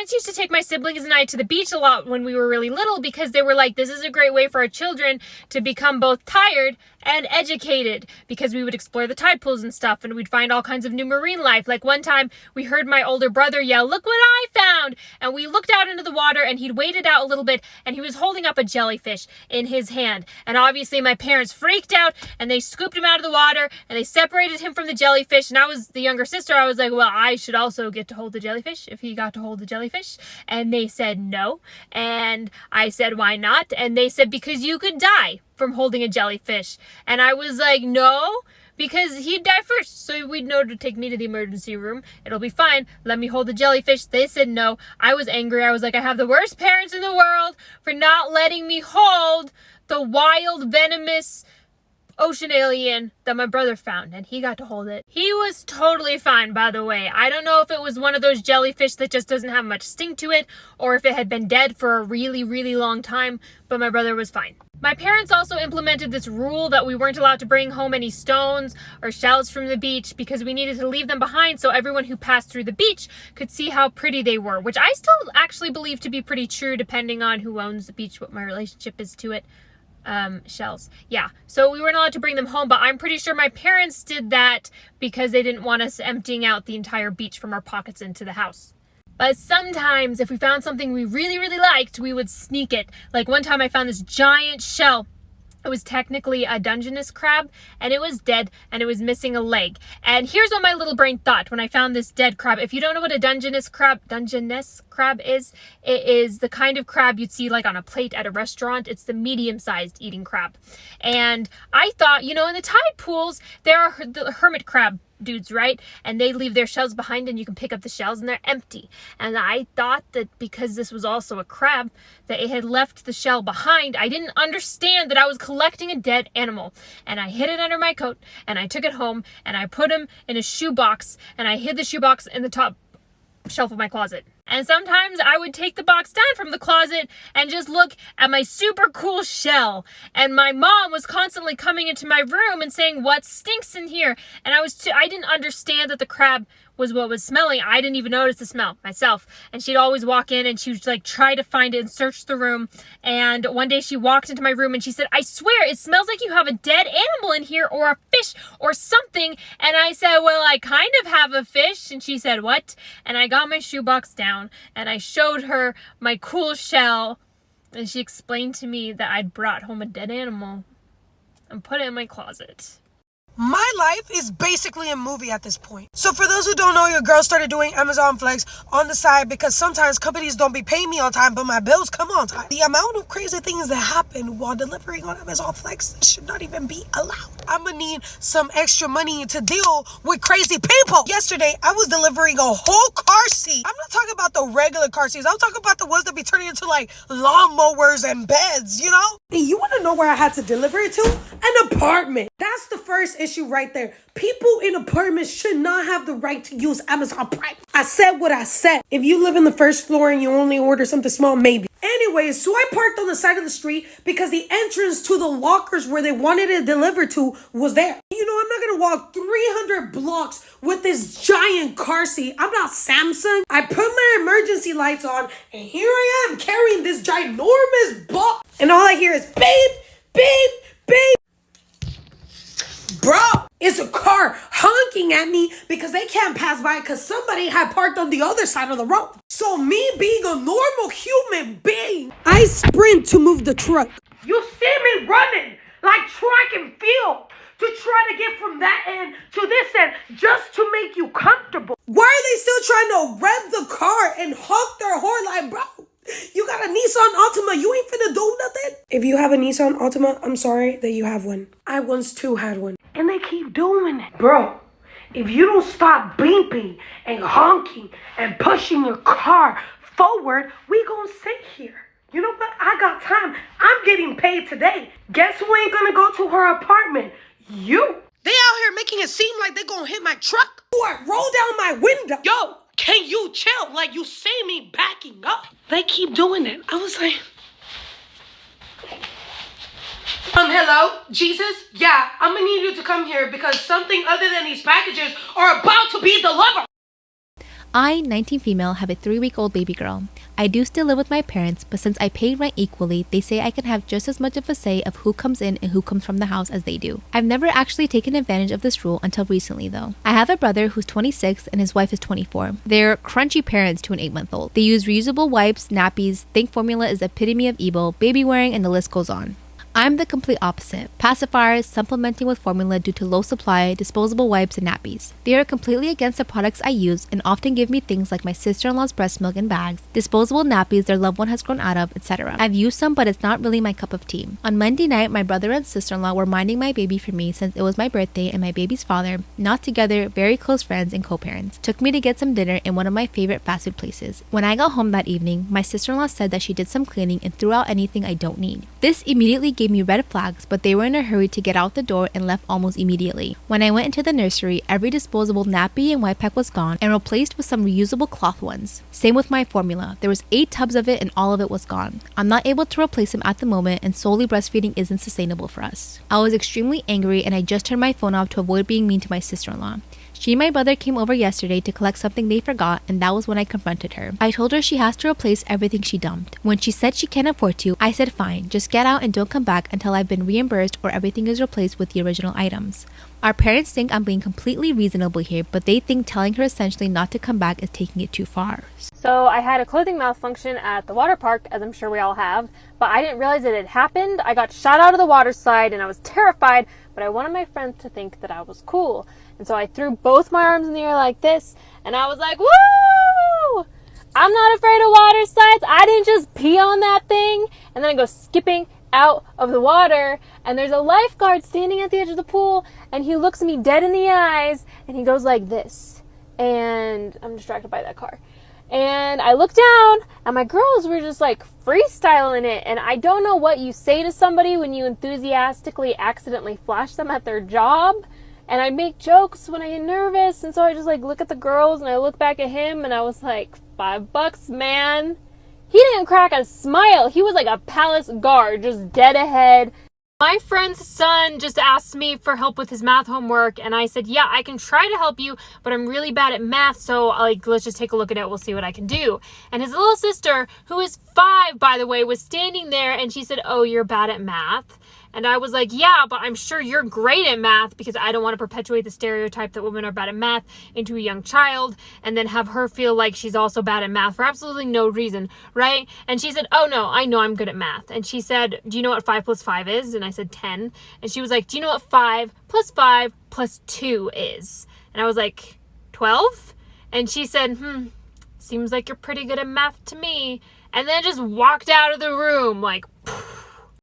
parents used to take my siblings and I to the beach a lot when we were really little because they were like, this is a great way for our children to become both tired and educated, because we would explore the tide pools and stuff, and we'd find all kinds of new marine life. Like one time we heard my older brother yell, "Look what I found!" And we looked out into the water, and he'd waded out a little bit, and he was holding up a jellyfish in his hand. And obviously my parents freaked out, and they scooped him out of the water, and they separated him from the jellyfish. And I was the younger sister. I was like, well, I should also get to hold the jellyfish if he got to hold the jellyfish. And they said no. And I said, why not? And they said, because you could die from holding a jellyfish. And I was like, no, because he'd die first. So we'd know to take me to the emergency room. It'll be fine. Let me hold the jellyfish. They said no. I was angry. I was like, I have the worst parents in the world for not letting me hold the wild, venomous ocean alien that my brother found, and he got to hold it. He was totally fine, by the way. I don't know if it was one of those jellyfish that just doesn't have much sting to it, or if it had been dead for a really, really long time, but my brother was fine. My parents also implemented this rule that we weren't allowed to bring home any stones or shells from the beach because we needed to leave them behind so everyone who passed through the beach could see how pretty they were, which I still actually believe to be pretty true depending on who owns the beach, what my relationship is to it. Shells. Yeah. So we weren't allowed to bring them home, but I'm pretty sure my parents did that because they didn't want us emptying out the entire beach from our pockets into the house. But sometimes if we found something we really, really liked, we would sneak it. Like one time I found this giant shell. It was technically a Dungeness crab, and it was dead, and it was missing a leg. And here's what my little brain thought when I found this dead crab. If you don't know what a Dungeness crab is, it is the kind of crab you'd see like on a plate at a restaurant. It's the medium-sized eating crab. And I thought, you know, in the tide pools, there are the hermit crab dudes, right? And they leave their shells behind and you can pick up the shells and they're empty. And I thought that because this was also a crab, that it had left the shell behind. I didn't understand that I was collecting a dead animal. And I hid it under my coat and I took it home and I put him in a shoebox and I hid the shoebox in the top shelf of my closet. And sometimes I would take the box down from the closet and just look at my super cool shell. And my mom was constantly coming into my room and saying, what stinks in here? And I didn't understand that the crab was what was smelling. I didn't even notice the smell myself. And she'd always walk in and she would like try to find it and search the room. And one day she walked into my room and she said, I swear it smells like you have a dead animal in here or a fish or something. And I said, well, I kind of have a fish. And she said, what? And I got my shoebox down and I showed her my cool shell. And she explained to me that I'd brought home a dead animal and put it in my closet. My life is basically a movie at this point. So for those who don't know, your girl started doing Amazon Flex on the side because sometimes companies don't be paying me on time, but my bills come on time. The amount of crazy things that happen while delivering on Amazon Flex should not even be allowed. I'm gonna need some extra money to deal with crazy people. Yesterday, I was delivering a whole car seat. I'm not talking about the regular car seats. I'm talking about the ones that be turning into like lawnmowers and beds, you know? And you wanna know where I had to deliver it to? An apartment. That's the first issue right there. People in apartments should not have the right to use Amazon Prime. I said what I said. If you live in the first floor and you only order something small, maybe. Anyways, so I parked on the side of the street because the entrance to the lockers where they wanted it delivered to was there. You know, I'm not gonna walk 300 blocks with this giant car seat. I'm not Samsung. I put my emergency lights on and here I am carrying this ginormous box. And all I hear is babe, babe, babe. Bro, it's a car honking at me because they can't pass by because somebody had parked on the other side of the road. So me being a normal human being, I sprint to move the truck. You see me running like track and field to try to get from that end to this end just to make you comfortable. Why are they still trying to rev the car and honk their horn like, bro? You got a Nissan Altima, you ain't finna do nothing? If you have a Nissan Altima, I'm sorry that you have one. I once too had one. And they keep doing it. Bro, if you don't stop beeping and honking and pushing your car forward, we gonna sit here. You know what? I got time. I'm getting paid today. Guess who ain't gonna go to her apartment? You. They out here making it seem like they gonna hit my truck. Or roll down my window. Yo, can you chill? Like you see me backing up. They keep doing it. I was like... hello, Jesus? Yeah, I'm gonna need you to come here because something other than these packages are about to be delivered. I, 19 female, have a 3-week-old baby girl. I do still live with my parents, but since I pay rent equally, they say I can have just as much of a say of who comes in and who comes from the house as they do. I've never actually taken advantage of this rule until recently though. I have a brother who's 26 and his wife is 24. They're crunchy parents to an 8-month-old. They use reusable wipes, nappies, think formula is the epitome of evil, baby wearing, and the list goes on. I'm the complete opposite. Pacifiers, supplementing with formula due to low supply, disposable wipes, and nappies. They are completely against the products I use and often give me things like my sister-in-law's breast milk in bags, disposable nappies their loved one has grown out of, etc. I've used some, but it's not really my cup of tea. On Monday night, my brother and sister-in-law were minding my baby for me since it was my birthday, and my baby's father, not together, very close friends and co-parents, took me to get some dinner in one of my favorite fast food places. When I got home that evening, my sister-in-law said that she did some cleaning and threw out anything I don't need. This immediately gave me red flags, but they were in a hurry to get out the door and left almost immediately. When I went into the nursery, every disposable nappy and wipe pack was gone and replaced with some reusable cloth ones. Same with my formula. There was 8 tubs of it and all of it was gone. I'm not able to replace them at the moment, and solely breastfeeding isn't sustainable for us. I was extremely angry and I just turned my phone off to avoid being mean to my sister-in-law. She and my brother came over yesterday to collect something they forgot, and that was when I confronted her. I told her she has to replace everything she dumped. When she said she can't afford to, I said fine, just get out and don't come back until I've been reimbursed or everything is replaced with the original items. Our parents think I'm being completely reasonable here, but they think telling her essentially not to come back is taking it too far. So I had a clothing malfunction at the water park, as I'm sure we all have, but I didn't realize it had happened. I got shot out of the water slide and I was terrified, but I wanted my friends to think that I was cool. And so I threw both my arms in the air like this, and I was like, woo! I'm not afraid of water slides. I didn't just pee on that thing. And then I go skipping out of the water, and there's a lifeguard standing at the edge of the pool, and he looks me dead in the eyes, and he goes like this. And I'm distracted by that car. And I look down, and my girls were just like freestyling it. And I don't know what you say to somebody when you enthusiastically accidentally flash them at their job. And I make jokes when I get nervous, and so I just like look at the girls and I look back at him and I was like, $5, man. He didn't crack a smile. He was like a palace guard, just dead ahead. My friend's son just asked me for help with his math homework, and I said, yeah, I can try to help you, but I'm really bad at math, so like let's just take a look at it. We'll see what I can do. And his little sister, who is 5, by the way, was standing there, and she said, oh, you're bad at math. And I was like, yeah, but I'm sure you're great at math, because I don't want to perpetuate the stereotype that women are bad at math into a young child and then have her feel like she's also bad at math for absolutely no reason, right? And she said, oh no, I know I'm good at math. And she said, do you know what 5 plus 5 is? And I said 10. And she was like, do you know what 5 plus 5 plus 2 is? And I was like, 12? And she said, seems like you're pretty good at math to me. And then just walked out of the room like,